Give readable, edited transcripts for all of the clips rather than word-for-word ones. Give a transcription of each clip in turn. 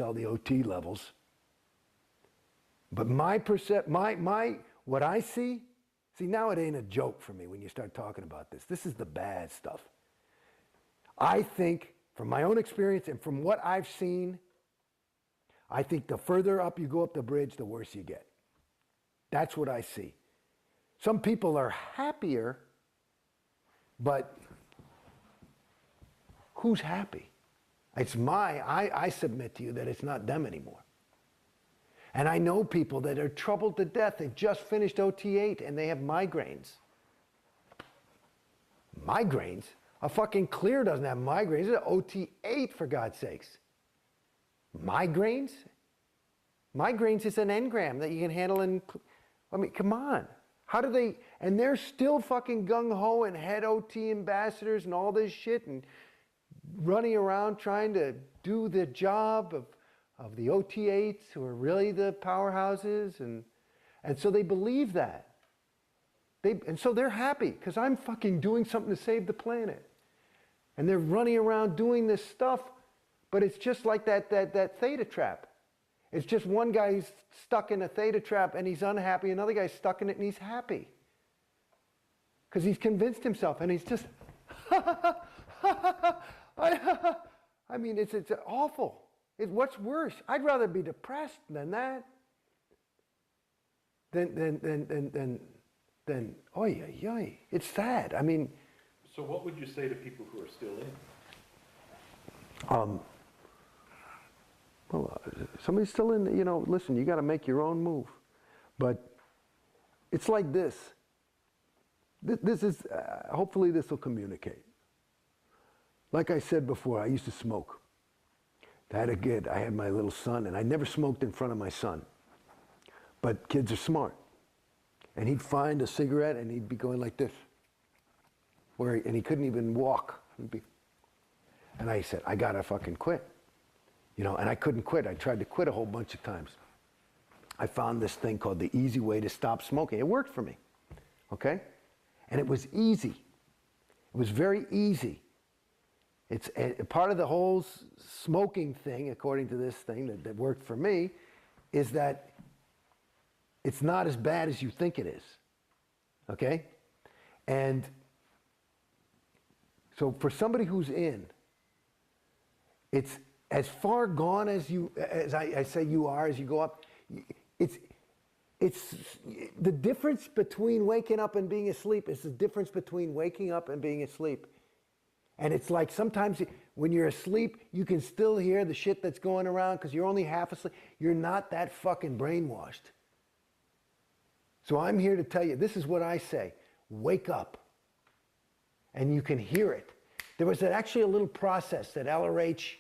all the OT levels. But what I see now it ain't a joke for me when you start talking about this. This is the bad stuff. I think, from my own experience and from what I've seen, I think the further up you go up the bridge, the worse you get. That's what I see. Some people are happier, but who's happy? I submit to you that it's not them anymore. And I know people that are troubled to death. They've just finished OT8 and they have migraines. Migraines? A fucking clear doesn't have migraines. It's an OT8, for God's sakes. Migraines? Migraines is an engram that you can handle in... I mean, come on. How do they... And they're still fucking gung-ho and head OT ambassadors and all this shit and running around trying to do the job of the OT8s who are really the powerhouses. And so they believe that. And so they're happy because I'm fucking doing something to save the planet. And they're running around doing this stuff, but it's just like that theta trap. It's just one guy's stuck in a theta trap and he's unhappy, another guy's stuck in it and he's happy. Because he's convinced himself and he's just, I mean, it's awful. What's worse? I'd rather be depressed than that. Than oy, oy, oy. It's sad. I mean. So what would you say to people who are still in? Well, somebody's still in, listen, you got to make your own move. But it's like this. This is, hopefully this will communicate. Like I said before, I used to smoke. I had my little son, and I never smoked in front of my son. But kids are smart. And he'd find a cigarette, and he'd be going like this. And he couldn't even walk. And I said, I got to fucking quit. And I couldn't quit. I tried to quit a whole bunch of times. I found this thing called the easy way to stop smoking. It worked for me, okay? And it was easy. It was very easy. It's part of the whole smoking thing, according to this thing that worked for me, is that it's not as bad as you think it is, okay? And so for somebody who's in, it's as far gone as I say you are as you go up. It's the difference between waking up and being asleep is the difference between waking up and being asleep. And it's like sometimes when you're asleep, you can still hear the shit that's going around because you're only half asleep. You're not that fucking brainwashed. So I'm here to tell you, this is what I say. Wake up. And you can hear it. There was actually a little process that LRH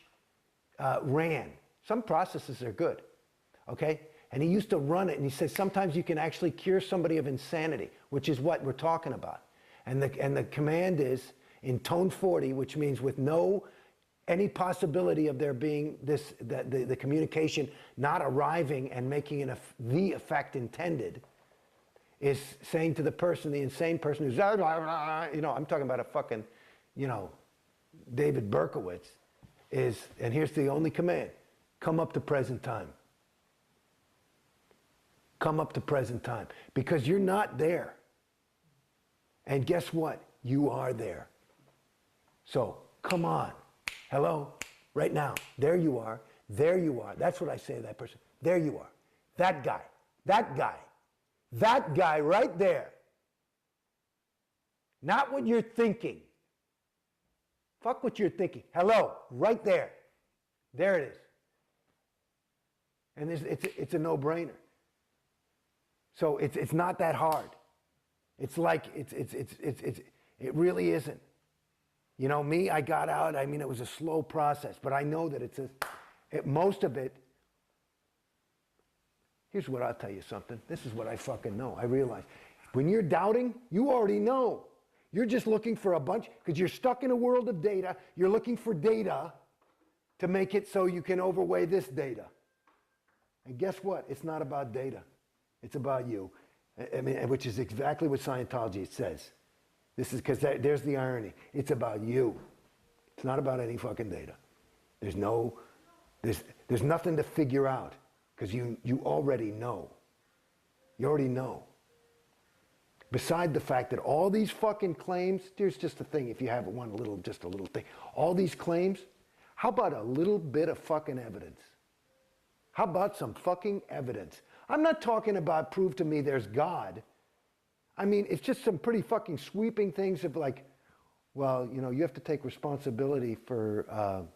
ran. Some processes are good, okay? And he used to run it, and he says sometimes you can actually cure somebody of insanity, which is what we're talking about. And the command is in tone 40, which means with any possibility of there being the communication not arriving and making the effect intended, is saying to the person, the insane person who's, I'm talking about a fucking, David Berkowitz, and here's the only command, come up to present time. Come up to present time. Because you're not there. And guess what? You are there. So, come on. Hello? Right now. There you are. There you are. That's what I say to that person. There you are. That guy. That guy. That guy right there. Not what you're thinking. Fuck what you're thinking. Hello, right there. There it is. And it's a no-brainer. So it's not that hard. It's like it really isn't. Me, I got out. I mean, it was a slow process, but I know that most of it. Here's what I'll tell you something. This is what I fucking know. I realize when you're doubting, you already know. You're just looking for a bunch, because you're stuck in a world of data. You're looking for data to make it so you can overweigh this data. And guess what? It's not about data. It's about you. I mean, which is exactly what Scientology says. This is because there's the irony. It's about you. It's not about any fucking data. There's no There's nothing to figure out because you already know. You already know. Beside the fact that all these fucking claims, here's just a thing, if you have just a little thing. All these claims, how about a little bit of fucking evidence? How about some fucking evidence? I'm not talking about prove to me there's God. I mean, it's just some pretty fucking sweeping things of like, well, you have to take responsibility for,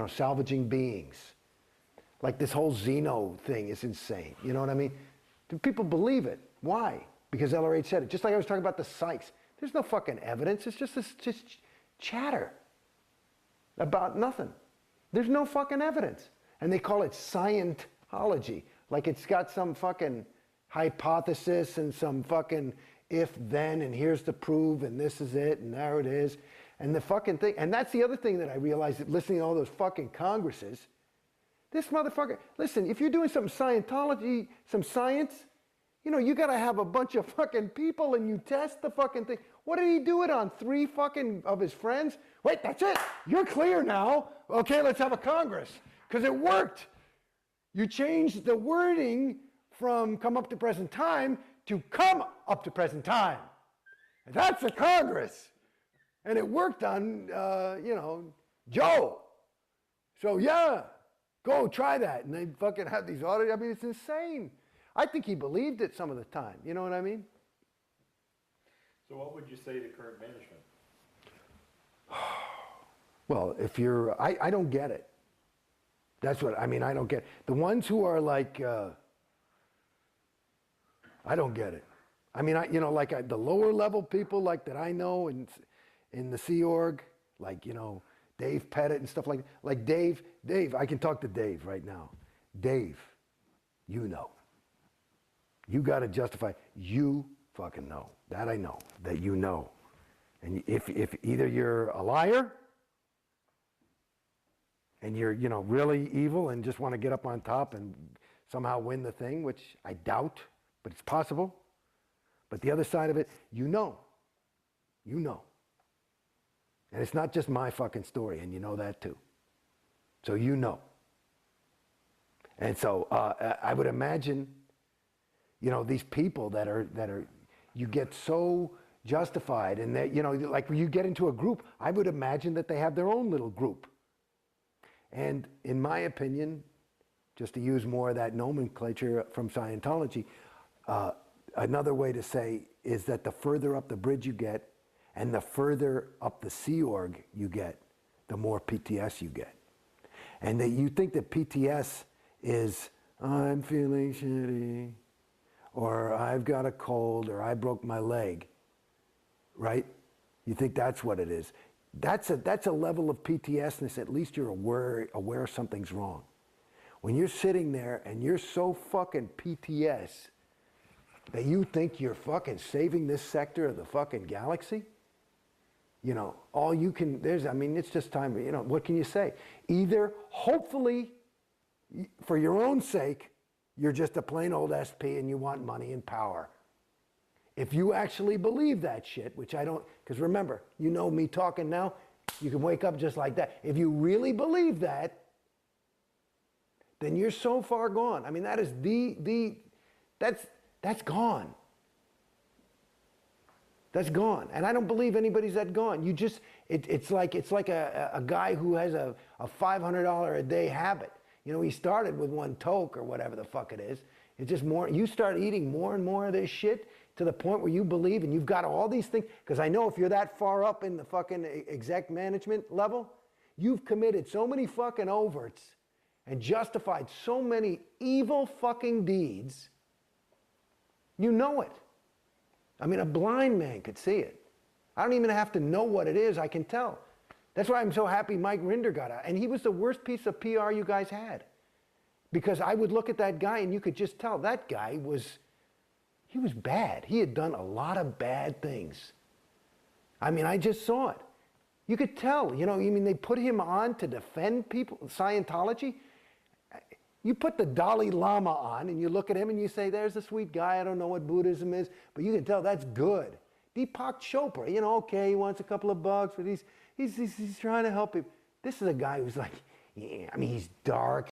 salvaging beings. Like this whole Xeno thing is insane. You know what I mean? Do people believe it? Why? Because LRH said it. Just like I was talking about the Sykes. There's no fucking evidence. It's just chatter about nothing. Then no fucking evidence. And they call it Scientology. Like it's got some fucking hypothesis and some fucking if then and here's the proof and this is it and there it is. And the fucking thing. And that's the other thing that I realized that listening to all those fucking congresses. This motherfucker, listen, if you're doing some Scientology, some science, you got to have a bunch of fucking people and you test the fucking thing. What did he do it on? 3 fucking of his friends? Wait, that's it. You're clear now. Okay, let's have a Congress. Because it worked. You changed the wording from come up to present time to come up to present time. And that's a Congress. And it worked on, Joe. So yeah, go try that. And they fucking have these audits. I mean, it's insane. I think he believed it some of the time. You know what I mean? So what would you say to current management? Well, if you're, I don't get it. That's what, I don't get it. The ones who are like, I don't get it. The lower level people like that I know in the Sea Org, like, Dave Pettit and stuff like that. Like Dave, I can talk to Dave right now. Dave, you got to justify, you fucking know. That I know, that you know. And if either you're a liar and you're, really evil and just want to get up on top and somehow win the thing, which I doubt, but it's possible. But the other side of it, you know. And it's not just my fucking story, and you know that too. So you know. And so I would imagine, these people that are, you get so justified and that, like when you get into a group, I would imagine that they have their own little group. And in my opinion, just to use more of that nomenclature from Scientology, another way to say is that the further up the bridge you get and the further up the Sea Org you get, the more PTS you get. And that you think that PTS is, I'm feeling shitty, or I've got a cold, or I broke my leg, right? You think that's what it is. That's a level of PTSness, at least you're aware something's wrong. When you're sitting there and you're so fucking PTS that you think you're fucking saving this sector of the fucking galaxy, all you can, it's just time, what can you say? Either, hopefully, for your own sake, you're just a plain old SP and you want money and power. If you actually believe that shit, which I don't, because remember, me talking now, you can wake up just like that. If you really believe that, then you're so far gone. That is that's gone. That's gone. And I don't believe anybody's that gone. You just, it's like a guy who has a $500 a day habit. He started with 1 toke or whatever the fuck it is. It's just more, you start eating more and more of this shit to the point where you believe and you've got all these things. Because I know if you're that far up in the fucking exec management level, you've committed so many fucking overts and justified so many evil fucking deeds. You know it. A blind man could see it. I don't even have to know what it is, I can tell. That's why I'm so happy Mike Rinder got out. And he was the worst piece of PR you guys had. Because I would look at that guy and you could just tell that guy he was bad. He had done a lot of bad things. I just saw it. You could tell, they put him on to defend people, Scientology. You put the Dalai Lama on and you look at him and you say, there's a sweet guy, I don't know what Buddhism is, but you can tell that's good. Deepak Chopra, okay, he wants a couple of bucks, but he's trying to help him. This is a guy who's like, Yeah, I mean, he's dark.